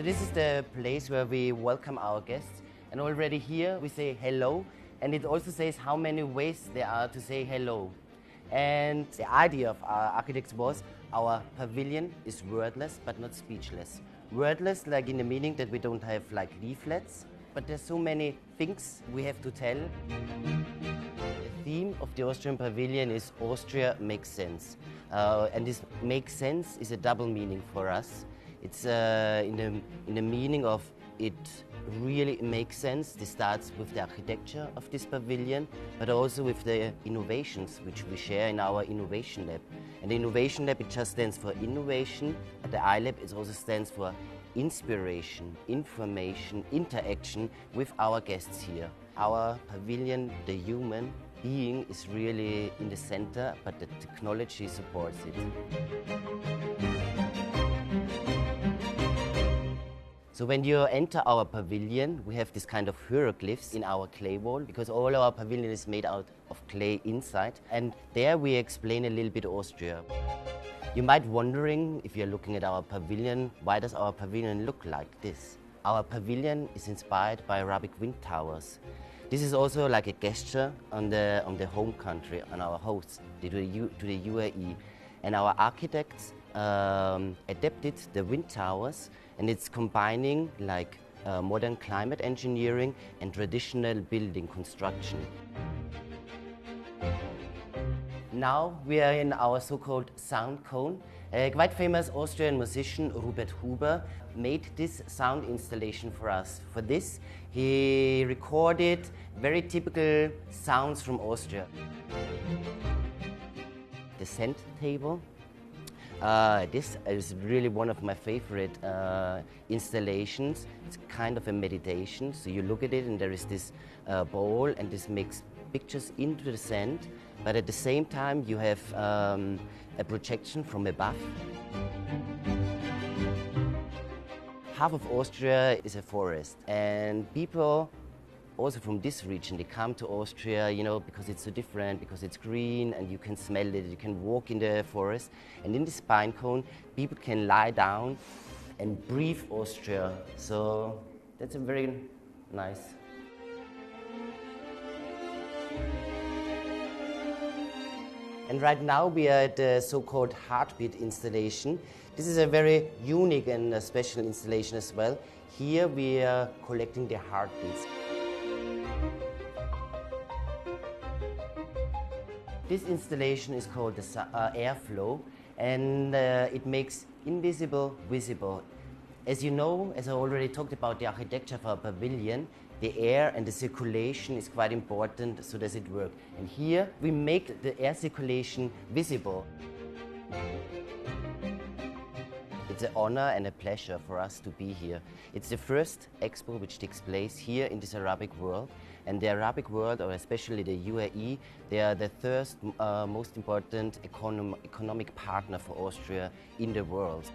So this is the place where we welcome our guests, and already here we say hello, and it also says how many ways there are to say hello. And the idea of our architects was our pavilion is wordless but not speechless. Wordless like in the meaning that we don't have like leaflets, but there's so many things we have to tell. The theme of the Austrian Pavilion is Austria makes sense. And this makes sense is a double meaning for us. It's in the meaning of it really makes sense. This starts with the architecture of this pavilion, but also with the innovations which we share in our innovation lab. And the innovation lab, it just stands for innovation. At the iLab, it also stands for inspiration, information, interaction with our guests here. Our pavilion, the human being, is really in the center, but the technology supports it. So when you enter our pavilion, we have this kind of hieroglyphs in our clay wall, because all our pavilion is made out of clay inside. And there we explain a little bit Austria. You might wondering, if you're looking at our pavilion, why does our pavilion look like this? Our pavilion is inspired by Arabic wind towers. This is also like a gesture on the home country, on our hosts, to the UAE. And our architects adapted the wind towers, and it's combining like modern climate engineering and traditional building construction. Now we are in our so-called sound cone. A quite famous Austrian musician, Robert Huber, made this sound installation for us. For this, he recorded very typical sounds from Austria. The scent table. This is really one of my favorite installations. It's kind of a meditation. So you look at it and there is this bowl, and this makes pictures into the sand, but at the same time you have a projection from above. Half of Austria is a forest, and people also from this region, they come to Austria, you know, because it's so different, because it's green and you can smell it, you can walk in the forest. And in this pine cone, people can lie down and breathe Austria. So that's a very nice. And right now we are at the so-called heartbeat installation. This is a very unique and special installation as well. Here we are collecting the heartbeats. This installation is called the airflow, and it makes invisible visible. As you know, as I already talked about the architecture of our pavilion, the air and the circulation is quite important, so does it work. And here we make the air circulation visible. It's an honor and a pleasure for us to be here. It's the first Expo which takes place here in this Arabic world. And the Arabic world, or especially the UAE, they are the third most important economic partner for Austria in the world.